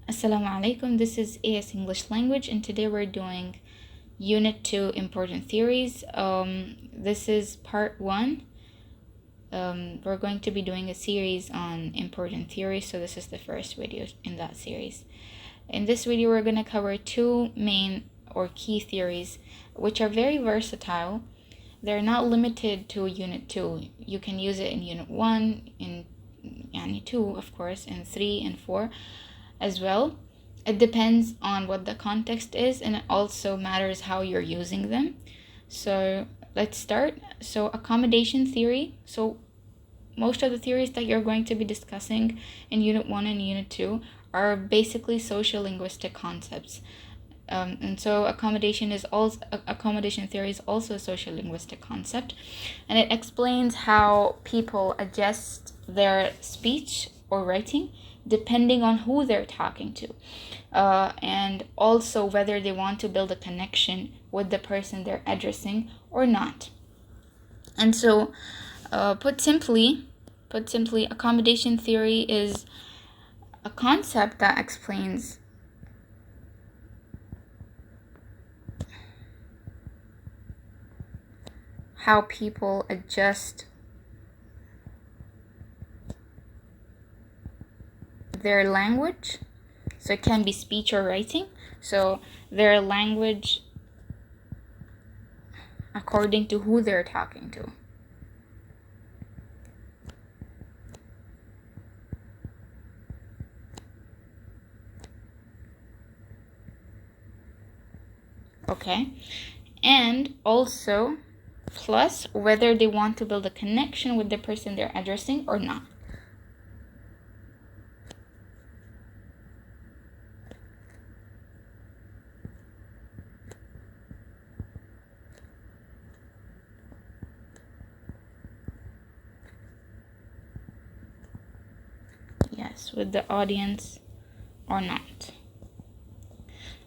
Assalamu alaikum, this is IAS English Language, and today we're doing Unit 2 Important Theories. This is part 1. We're going to be doing a series on important theories, so this is the first video in that series. In this video, we're going to cover two main or key theories, which are very versatile. They're not limited to Unit 2. You can use it in Unit 1, in Unit 2, of course, in 3 and 4 as well. It depends on what the context is, and it also matters how you're using them. So let's start. So accommodation theory. So most of the theories that you're going to be discussing in Unit 1 and Unit 2 are basically social linguistic concepts. And so accommodation theory is also a social linguistic concept, and it explains how people adjust their speech or writing depending on who they're talking to, and also whether they want to build a connection with the person they're addressing or not. And so put simply, accommodation theory is a concept that explains how people adjust their language. So it can be speech or writing. So their language according to who they're talking to. Okay. And also plus whether they want to build a connection with the person they're addressing or not. Yes, with the audience or not.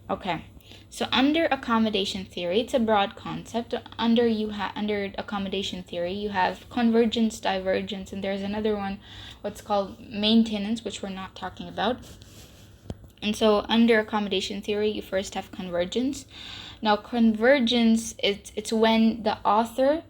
Okay. So under accommodation theory, it's a broad concept. Under accommodation theory, you have convergence, divergence, and there's another one, what's called maintenance, which we're not talking about. And so under accommodation theory, you first have convergence. Now convergence, it's when the author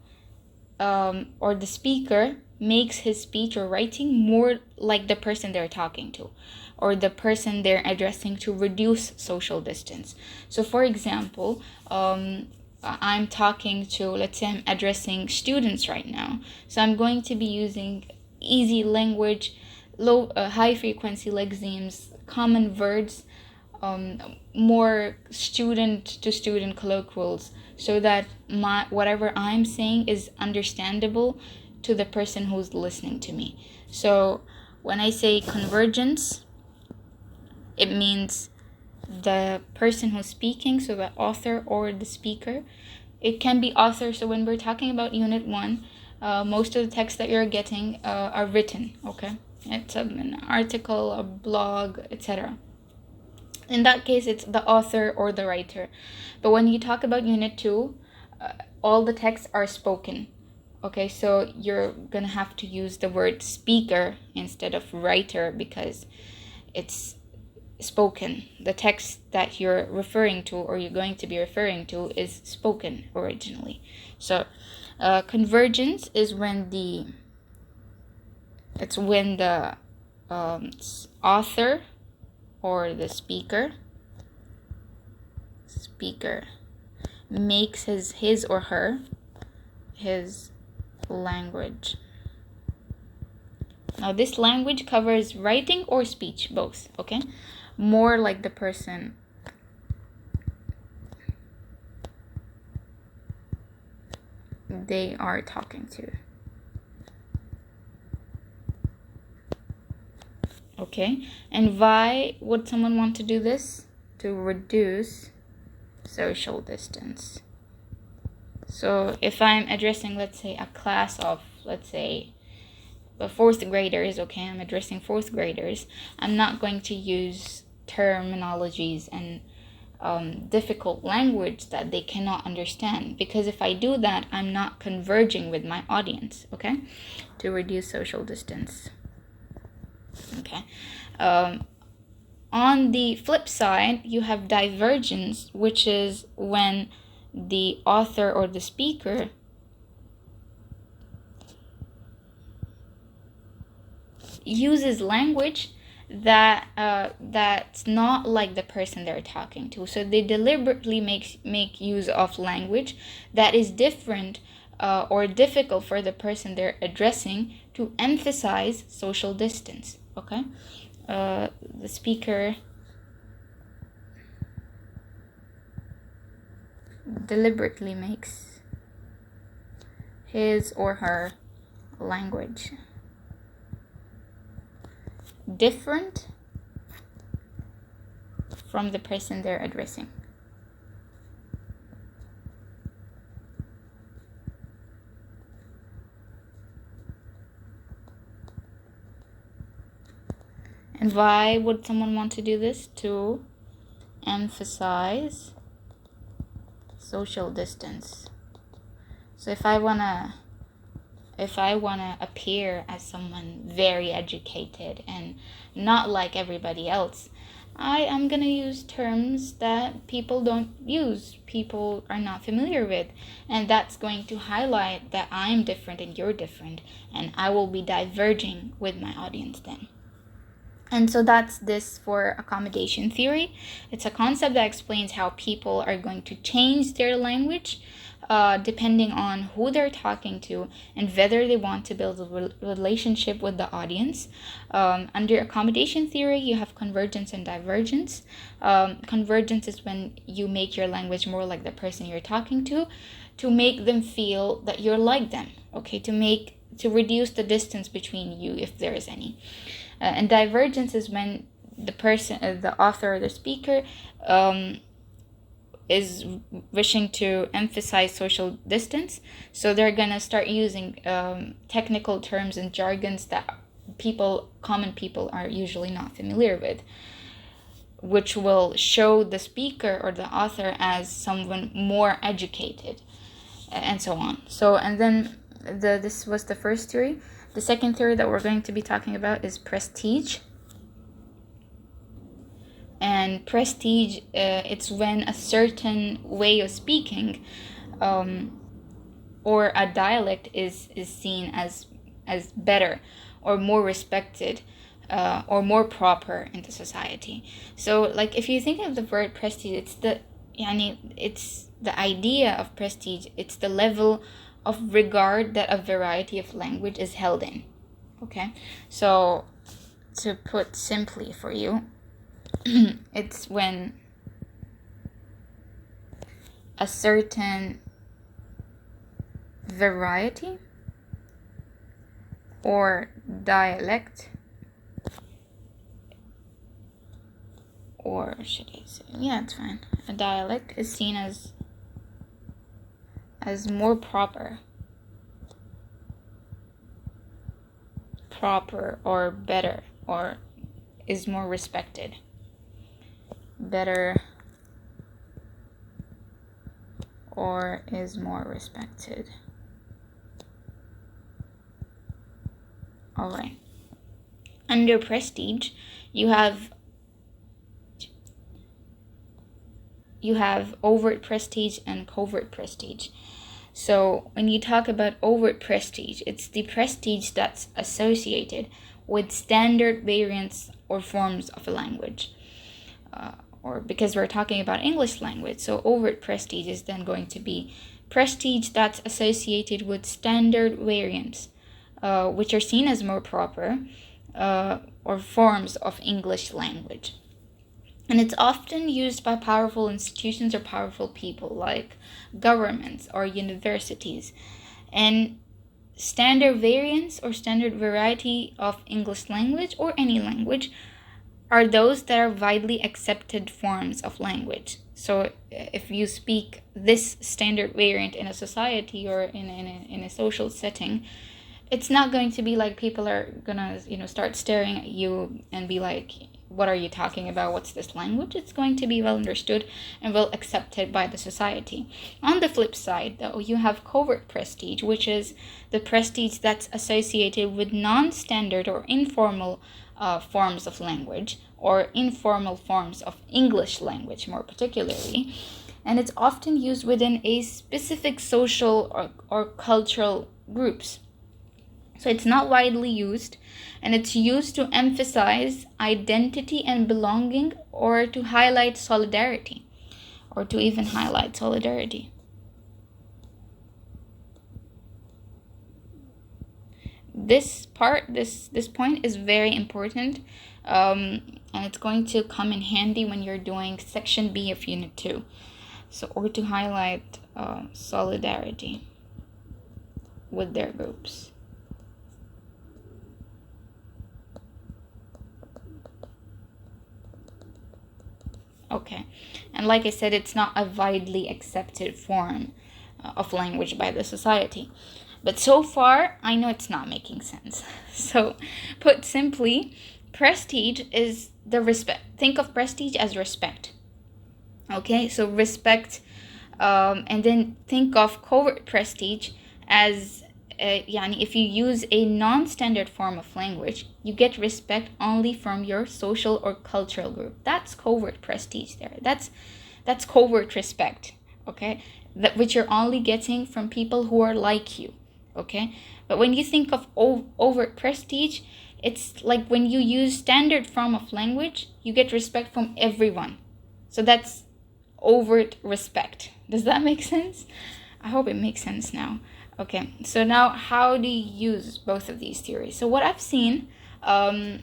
or the speaker makes his speech or writing more like the person they're talking to, or the person they're addressing, to reduce social distance. So for example, I'm talking to, let's say I'm addressing students right now. So I'm going to be using easy language, high frequency lexemes, common words, more student to student colloquials, so that whatever I'm saying is understandable to the person who's listening to me. So when I say convergence, it means the person who's speaking, so the author or the speaker. It can be author. So when we're talking about Unit 1, most of the texts that you're getting are written, okay? It's an article, a blog, etc. In that case, it's the author or the writer. But when you talk about Unit 2, all the texts are spoken. Okay, so you're going to have to use the word speaker instead of writer because it's spoken. The text that you're referring to or you're going to be referring to is spoken originally. So convergence is when the author or the speaker makes his or her language. Now this language covers writing or speech, both, okay? More like the person they are talking to. Okay, and why would someone want to do this? To reduce social distance. So if I'm addressing, let's say, a class of, let's say, fourth graders, okay, I'm addressing fourth graders, I'm not going to use terminologies and difficult language that they cannot understand, because if I do that, I'm not converging with my audience, okay, to reduce social distance. Okay. On the flip side, you have divergence, which is when the author or the speaker uses language that's not like the person they're talking to. So they deliberately make use of language that is different or difficult for the person they're addressing to emphasize social distance. Okay, the speaker deliberately makes his or her language different from the person they're addressing. And why would someone want to do this? To emphasize social distance. So if I wanna appear as someone very educated and not like everybody else, I am gonna use terms that people don't use, people are not familiar with, and that's going to highlight that I'm different and you're different, and I will be diverging with my audience then. And so that's this for accommodation theory. It's a concept that explains how people are going to change their language depending on who they're talking to and whether they want to build a relationship with the audience. Under accommodation theory, you have convergence and divergence. Convergence is when you make your language more like the person you're talking to make them feel that you're like them, okay, to reduce the distance between you if there is any. And divergence is when the person, the author or the speaker, is wishing to emphasize social distance. So they're gonna start using technical terms and jargons that common people are usually not familiar with, which will show the speaker or the author as someone more educated, and so on. So, and then this was the first theory. The second theory that we're going to be talking about is prestige. And prestige, it's when a certain way of speaking or a dialect is seen as better or more respected or more proper in the society. So, like, if you think of the word prestige, it's the idea of prestige. It's the level of regard that a variety of language is held in. Okay, so to put simply for you, it's when a certain variety or dialect, or should I say, yeah, it's fine, a dialect is seen as more proper or better, or is more respected. Better or is more respected. All right. Under prestige, you have overt prestige and covert prestige. So when you talk about overt prestige, it's the prestige that's associated with standard variants or forms of a language. Or because we're talking about English language, so overt prestige is then going to be prestige that's associated with standard variants, which are seen as more proper, or forms of English language. And it's often used by powerful institutions or powerful people like governments or universities. And standard variants or standard variety of English language or any language are those that are widely accepted forms of language. So if you speak this standard variant in a society or in a social setting, it's not going to be like people are gonna start staring at you and be like, what are you talking about? What's this language? It's going to be well understood and well accepted by the society. On the flip side, though, you have covert prestige, which is the prestige that's associated with non-standard or informal forms of language, or informal forms of English language more particularly, and it's often used within a specific social or cultural groups. So it's not widely used, and it's used to emphasize identity and belonging, or to highlight solidarity, or to even highlight solidarity. This point is very important, and it's going to come in handy when you're doing section B of unit 2. So, or to highlight solidarity with their groups. Okay, and like I said, it's not a widely accepted form of language by the society. But so far, I know it's not making sense. So, put simply, prestige is the respect. Think of prestige as respect. Okay, so respect, and then think of covert prestige as, if you use a non-standard form of language, you get respect only from your social or cultural group. That's covert prestige there. That's covert respect, okay? Which you're only getting from people who are like you, okay? But when you think of overt prestige, it's like when you use standard form of language, you get respect from everyone. So that's overt respect. Does that make sense? I hope it makes sense now. Okay, so now how do you use both of these theories? So what I've seen, I've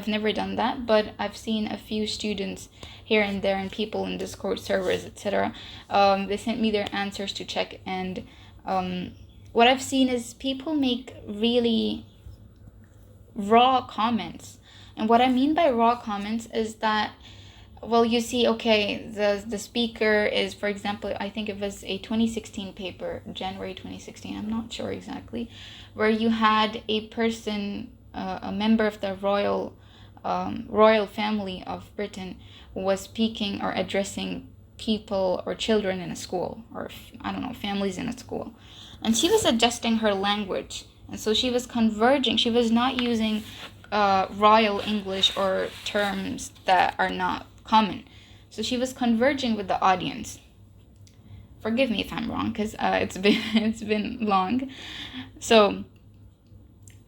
never done that, but I've seen a few students here and there and people in Discord servers, etc. They sent me their answers to check, and what I've seen is people make really raw comments. And what I mean by raw comments is that, well, you see, okay, the speaker is, for example, I think it was a 2016 paper, January 2016, I'm not sure exactly, where you had a person, a member of the royal family of Britain, who was speaking or addressing people or children in a school, or I don't know, families in a school. And she was adjusting her language. And so she was converging. She was not using royal English or terms that are not common. So she was converging with the audience. Forgive me if I'm wrong, because it's been long. So,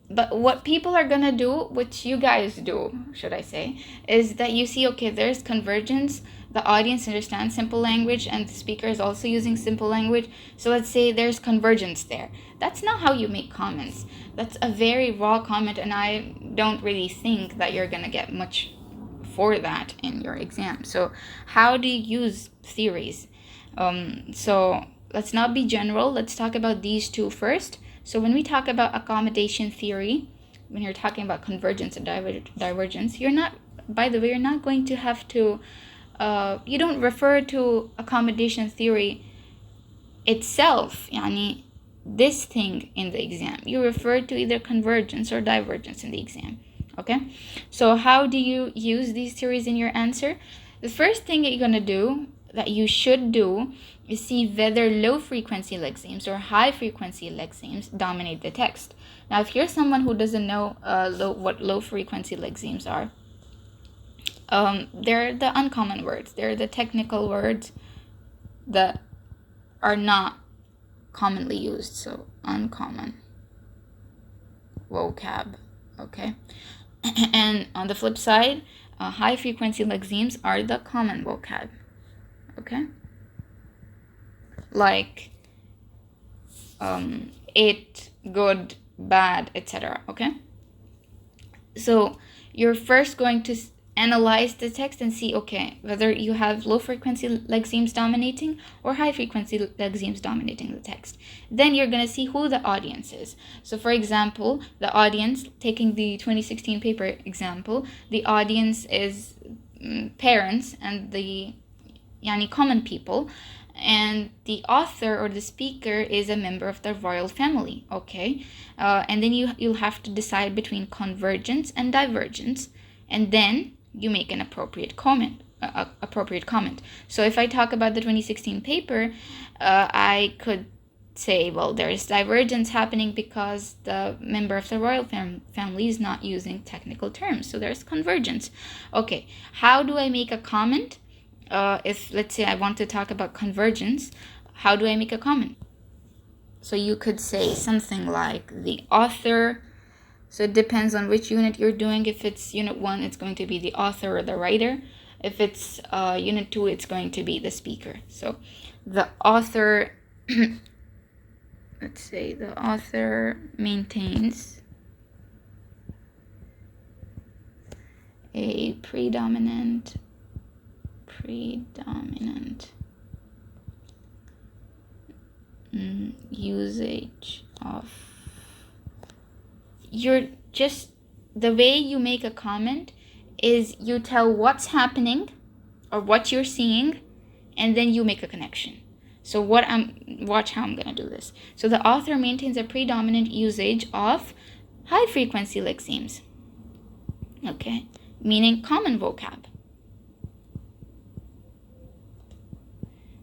but what people are gonna do, which you guys do, should I say, is that you see, okay, there's convergence. The audience understands simple language, and the speaker is also using simple language. So let's say there's convergence there. That's not how you make comments. That's a very raw comment, and I don't really think that you're gonna get much for that in your exam. So how do you use theories? So let's not be general. Let's talk about these two first. So when we talk about accommodation theory, when you're talking about convergence and divergence, you're not going to have to, you don't refer to accommodation theory itself, this thing in the exam. You refer to either convergence or divergence in the exam. Okay, so how do you use these theories in your answer? The first thing that you should do is see whether low frequency lexemes or high frequency lexemes dominate the text. Now, if you're someone who doesn't know what low frequency lexemes are, they're the uncommon words. They're the technical words that are not commonly used. So uncommon vocab. Okay. And on the flip side, high frequency lexemes are the common vocab. Okay, like it, good, bad, etc. Okay, so you're first going to analyze the text and see, okay, whether you have low frequency lexemes dominating or high frequency lexemes dominating the text. Then you're going to see who the audience is. So for example, the audience, taking the 2016 paper example, the audience is parents and the common people, and the author or the speaker is a member of the royal family. Okay, and then you'll have to decide between convergence and divergence, and then you make an appropriate comment. So if I talk about the 2016 paper, I could say, well, there is divergence happening because the member of the royal family is not using technical terms. So there's convergence. Okay, how do I make a comment? If, let's say, I want to talk about convergence, how do I make a comment? So you could say something like the author. So it depends on which unit you're doing. If it's unit 1, it's going to be the author or the writer. If it's unit 2, it's going to be the speaker. So the author, let's say the author maintains a predominant usage of. You're just, the way you make a comment is you tell what's happening or what you're seeing, and then you make a connection. So watch how I'm gonna do this. So the author maintains a predominant usage of high frequency lexemes. Okay, meaning common vocab.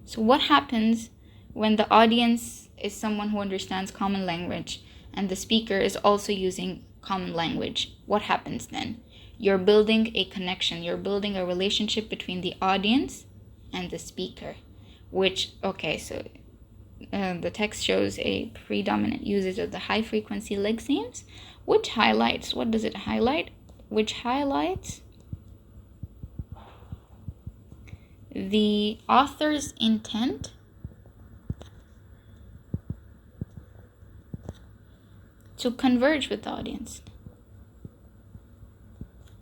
So what happens when the audience is someone who understands common language and the speaker is also using common language? What happens then? You're building a connection. You're building a relationship between the audience and the speaker, which, okay, so the text shows a predominant usage of the high frequency lexemes, which highlights, what does it highlight? Which highlights the author's intent to converge with the audience.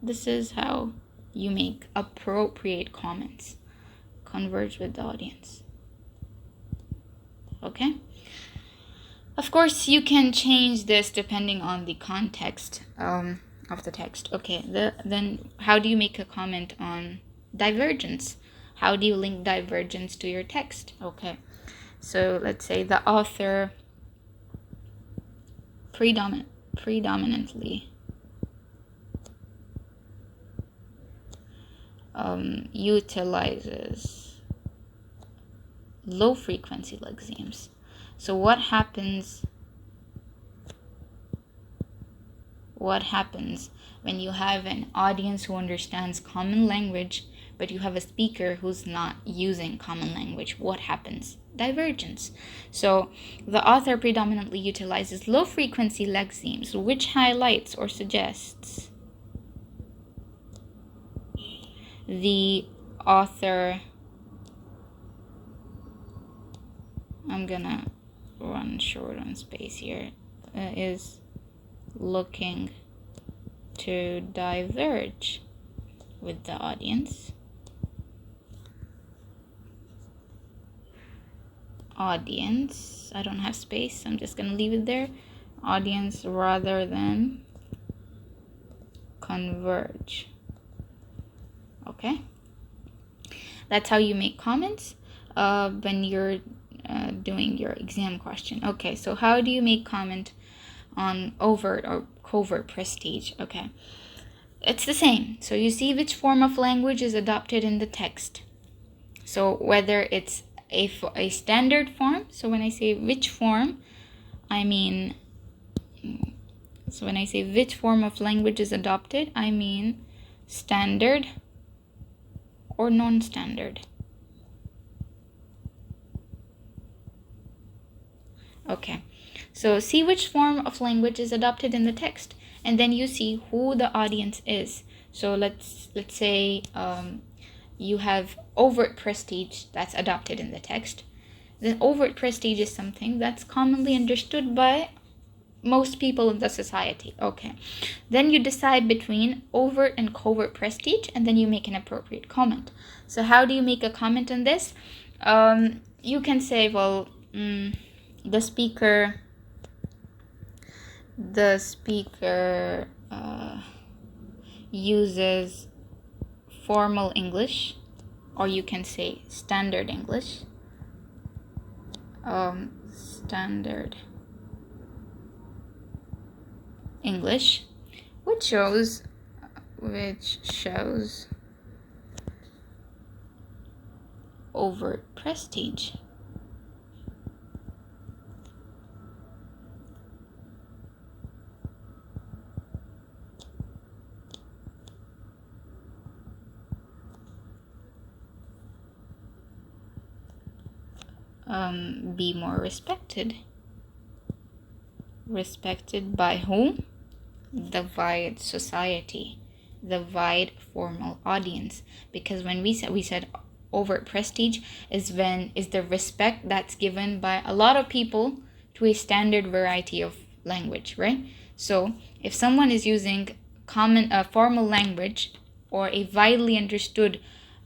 This is how you make appropriate comments. Converge with the audience. Okay? Of course, you can change this depending on the context of the text. Okay, then how do you make a comment on divergence? How do you link divergence to your text? Okay, so let's say the author predominantly utilizes low frequency lexemes. So what happens when you have an audience who understands common language, but you have a speaker who's not using common language? What happens? Divergence. So the author predominantly utilizes low frequency lexemes, which highlights or suggests the author. I'm gonna run short on space here. Is looking to diverge with the audience. I don't have space, so I'm just gonna leave it there. Audience rather than converge. Okay, that's how you make comments when you're doing your exam question. Okay, so how do you make comment on overt or covert prestige? Okay, it's the same. So you see which form of language is adopted in the text. So whether it's a standard form, so when I say which form, I mean, so when I say which form of language is adopted, I mean standard or non-standard. Okay, so see which form of language is adopted in the text, and then you see who the audience is. So let's say you have overt prestige that's adopted in the text. Then overt prestige is something that's commonly understood by most people in the society. Okay, then you decide between overt and covert prestige, and then you make an appropriate comment. So how do you make a comment on this? You can say, well, the speaker uses formal English, or you can say standard English. Standard English, which shows overt prestige. be more respected. Respected by whom? The wide society, the wide formal audience. Because when we said overt prestige is the respect that's given by a lot of people to a standard variety of language, right? So if someone is using formal language or a widely understood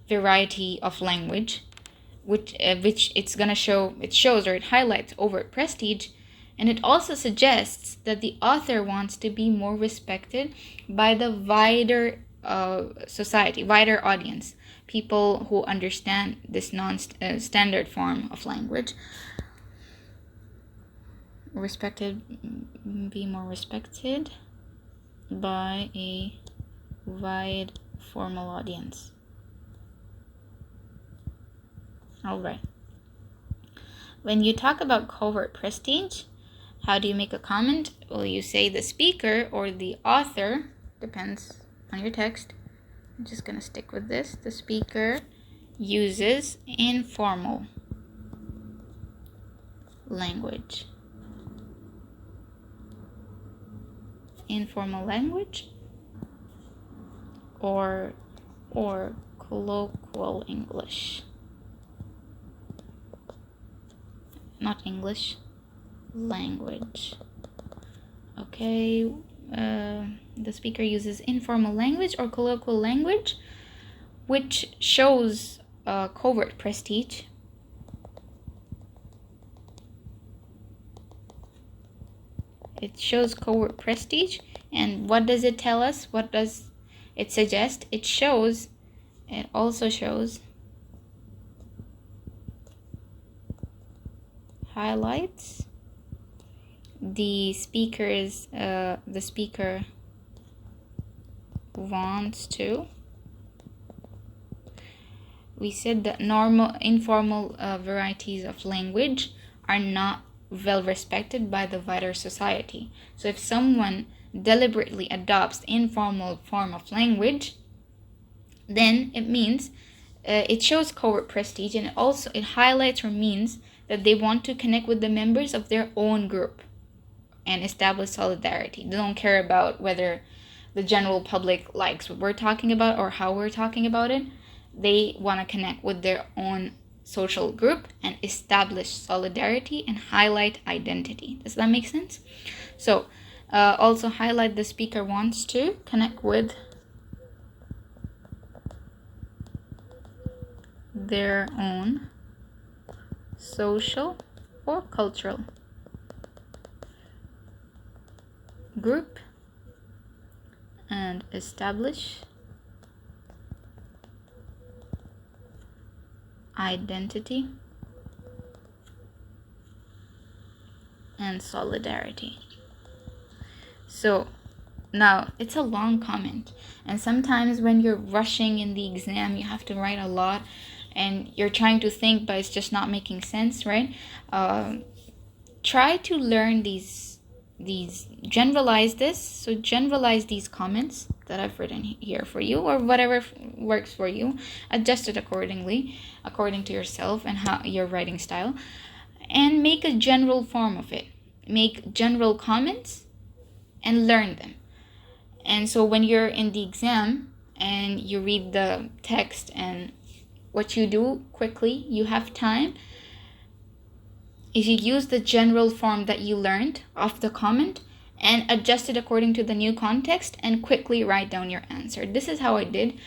variety of language, which it's gonna show, it shows or it highlights overt prestige, and it also suggests that the author wants to be more respected by the wider society, wider audience, people who understand this non-standard form of language. Be more respected by a wide formal audience. All right. When you talk about covert prestige, how do you make a comment? Well, you say the speaker or the author, depends on your text. I'm just going to stick with this. The speaker uses informal language. Informal language or colloquial English. Not English, language. Okay, the speaker uses informal language or colloquial language, which shows covert prestige. It shows covert prestige, and what does it tell us? What does it suggest? It also shows highlights the speaker wants to. We said that informal varieties of language are not well respected by the wider society. So if someone deliberately adopts informal form of language, then it means it shows covert prestige, and it highlights or means that they want to connect with the members of their own group and establish solidarity. They don't care about whether the general public likes what we're talking about or how we're talking about it. They want to connect with their own social group and establish solidarity and highlight identity. Does that make sense? So also highlight the speaker wants to connect with their own social or cultural group and establish identity and solidarity. So now it's a long comment, and sometimes when you're rushing in the exam, you have to write a lot and you're trying to think, but it's just not making sense, right? Try to learn these generalize this. So generalize these comments that I've written here for you, or whatever works for you. Adjust it accordingly, according to yourself and how your writing style, and make a general form of it. Make general comments and learn them. And so when you're in the exam and you read the text, and what you do quickly, you have time, is you use the general form that you learned of the comment and adjust it according to the new context and quickly write down your answer. This is how I did.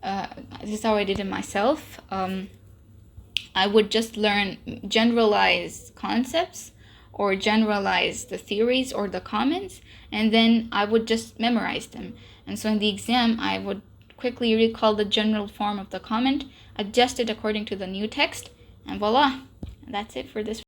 It myself. I would just learn generalized concepts or generalize the theories or the comments, and then I would just memorize them. And so in the exam, I would quickly recall the general form of the comment, adjust it according to the new text, and voila, that's it for this.